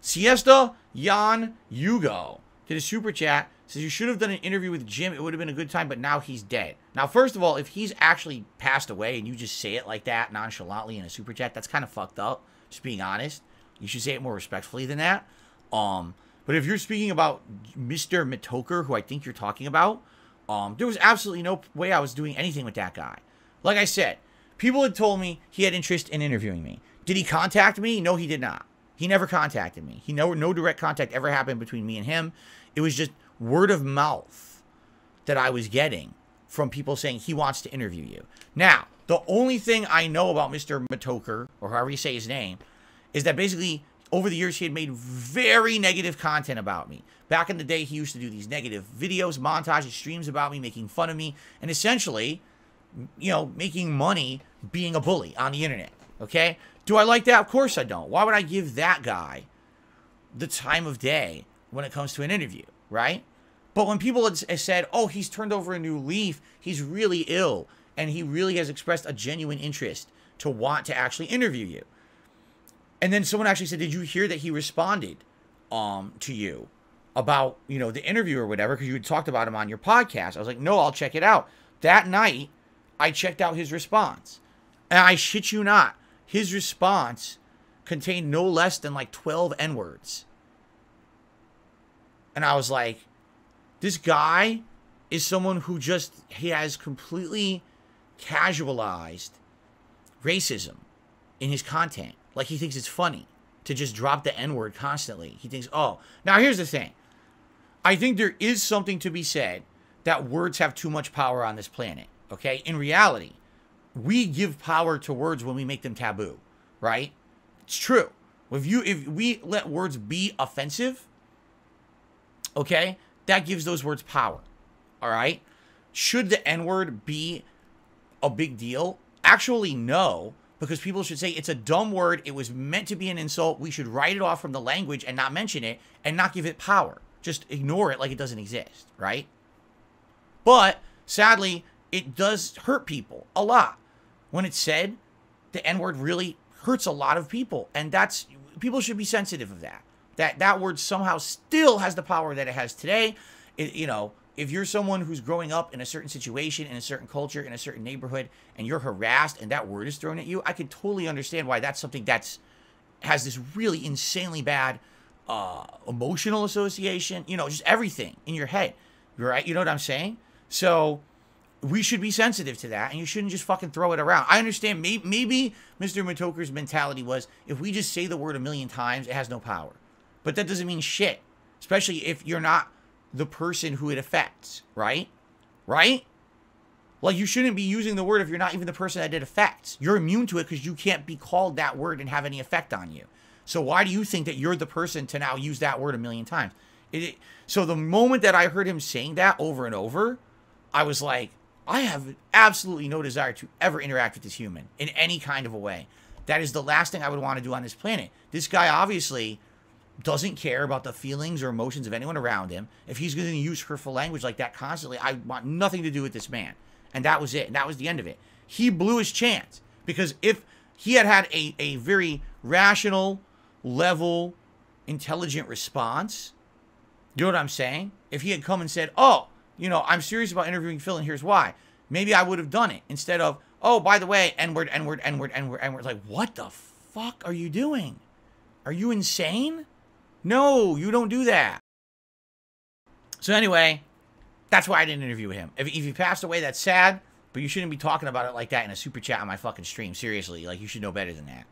Siesta Jan Hugo did a super chat. Says, you should have done an interview with Jim. It would have been a good time, but now he's dead. Now, first of all, if he's actually passed away and you just say it like that nonchalantly in a super chat, that's kind of fucked up. Just being honest. You should say it more respectfully than that. But if you're speaking about Mr. Metokur, who I think you're talking about, there was absolutely no way I was doing anything with that guy. Like I said, people had told me he had interest in interviewing me. Did he contact me? No, he did not. He never contacted me. No direct contact ever happened between me and him. It was just word of mouth that I was getting from people saying he wants to interview you. Now, the only thing I know about Mr. Metokur, or however you say his name, is that basically over the years he had made very negative content about me. Back in the day, he used to do these negative videos, montages, streams about me, making fun of me, and essentially, you know, making money being a bully on the internet, okay? Do I like that? Of course I don't. Why would I give that guy the time of day when it comes to an interview, right? But when people had said, oh, he's turned over a new leaf, he's really ill, and he really has expressed a genuine interest to want to actually interview you. And then someone actually said, did you hear that he responded to you about, you know, the interview or whatever, because you had talked about him on your podcast? I was like, no, I'll check it out. That night, I checked out his response. And I shit you not, his response contained no less than like 12 N-words. And I was like, this guy is someone who just, he has completely casualized racism in his content. Like, he thinks it's funny to just drop the N-word constantly. He thinks, oh. Now, here's the thing. I think there is something to be said that words have too much power on this planet, okay? In reality, we give power to words when we make them taboo, right? It's true. If we let words be offensive, okay, that gives those words power, all right? Should the N-word be a big deal? Actually, no, because people should say it's a dumb word. It was meant to be an insult. We should write it off from the language and not mention it and not give it power. Just ignore it like it doesn't exist, right? But sadly, it does hurt people a lot. When it's said, the N-word really hurts a lot of people, and that's, people should be sensitive of that. That word somehow still has the power that it has today. You know, if you're someone who's growing up in a certain situation, in a certain culture, in a certain neighborhood, and you're harassed and that word is thrown at you, I can totally understand why that's something that's has this really insanely bad emotional association, you know, just everything in your head, right? You know what I'm saying? So we should be sensitive to that, and you shouldn't just fucking throw it around. I understand maybe Mr. Metokur's mentality was, if we just say the word a million times, it has no power. But that doesn't mean shit, especially if you're not the person who it affects, right? Right? Like, you shouldn't be using the word if you're not even the person that it affects. You're immune to it because you can't be called that word and have any effect on you. So why do you think that you're the person to now use that word a million times? So the moment that I heard him saying that over and over, I was like, I have absolutely no desire to ever interact with this human in any kind of a way. That is the last thing I would want to do on this planet. This guy obviously doesn't care about the feelings or emotions of anyone around him. If he's going to use hurtful language like that constantly, I want nothing to do with this man. And that was it. And that was the end of it. He blew his chance. Because if he had had a very rational, level, intelligent response, you know what I'm saying? If he had come and said, oh, you know, I'm serious about interviewing Phil and here's why, maybe I would have done it. Instead of, oh, by the way, N-word, N-word, N-word, N-word, N-word. Like, what the fuck are you doing? Are you insane? No, you don't do that. So anyway, that's why I didn't interview him. If he passed away, that's sad, but you shouldn't be talking about it like that in a super chat on my fucking stream. Seriously, like, you should know better than that.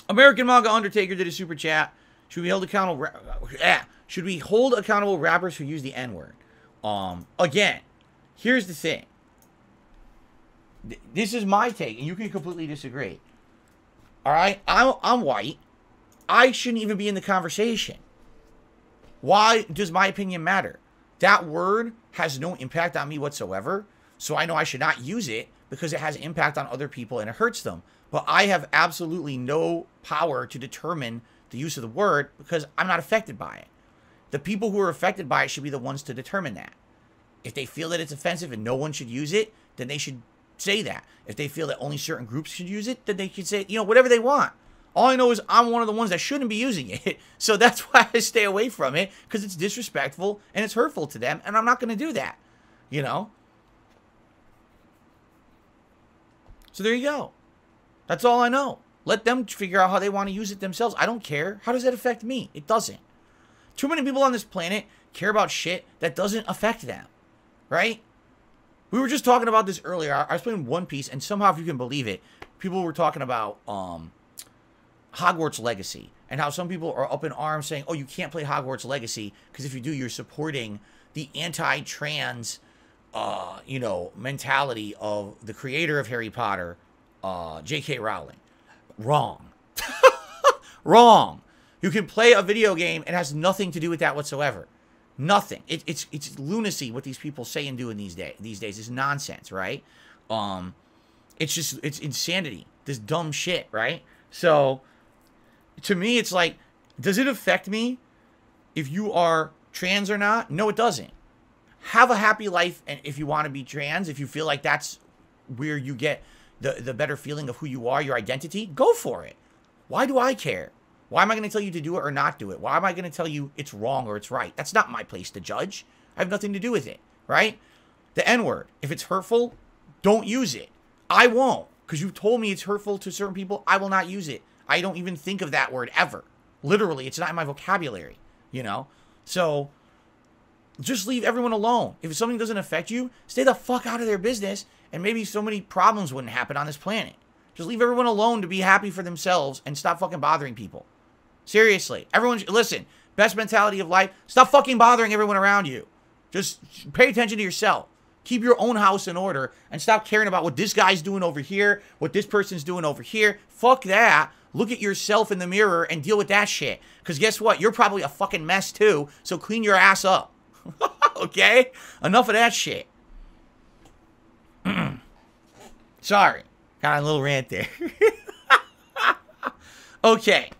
American Manga Undertaker did a super chat. Should we hold accountable? Should we hold accountable rappers who use the N-word? Again, here's the thing. This is my take, and you can completely disagree. All right, I'm white. I shouldn't even be in the conversation. Why does my opinion matter? That word has no impact on me whatsoever, so I know I should not use it because it has impact on other people and it hurts them. But I have absolutely no power to determine the use of the word because I'm not affected by it. The people who are affected by it should be the ones to determine that. If they feel that it's offensive and no one should use it, then they should say that. If they feel that only certain groups should use it, then they can say, you know, whatever they want. All I know is I'm one of the ones that shouldn't be using it. So that's why I stay away from it, because it's disrespectful and it's hurtful to them, and I'm not going to do that, you know? So there you go. That's all I know. Let them figure out how they want to use it themselves. I don't care. How does that affect me? It doesn't. Too many people on this planet care about shit that doesn't affect them, right? We were just talking about this earlier. I was playing One Piece, and somehow, if you can believe it, people were talking about Hogwarts Legacy, and how some people are up in arms saying, oh, you can't play Hogwarts Legacy, because if you do, you're supporting the anti-trans, you know, mentality of the creator of Harry Potter, J.K. Rowling. Wrong. Wrong. You can play a video game, and it has nothing to do with that whatsoever. Nothing. It's lunacy what these people say and do in these days. It's nonsense, right? It's insanity. This dumb shit, right? So, to me, it's like, does it affect me if you are trans or not? No, it doesn't. Have a happy life, and if you want to be trans, if you feel like that's where you get the better feeling of who you are, your identity, go for it. Why do I care? Why am I going to tell you to do it or not do it? Why am I going to tell you it's wrong or it's right? That's not my place to judge. I have nothing to do with it, right? The N-word, if it's hurtful, don't use it. I won't, because you've told me it's hurtful to certain people. I will not use it. I don't even think of that word ever. Literally, it's not in my vocabulary, you know? So, just leave everyone alone. If something doesn't affect you, stay the fuck out of their business, and maybe so many problems wouldn't happen on this planet. Just leave everyone alone to be happy for themselves and stop fucking bothering people. Seriously. Everyone, listen, best mentality of life, stop fucking bothering everyone around you. Just pay attention to yourself. Keep your own house in order and stop caring about what this guy's doing over here, what this person's doing over here. Fuck that. Look at yourself in the mirror and deal with that shit. Because guess what? You're probably a fucking mess too, so clean your ass up. Okay? Enough of that shit. Sorry. Got a little rant there. Okay.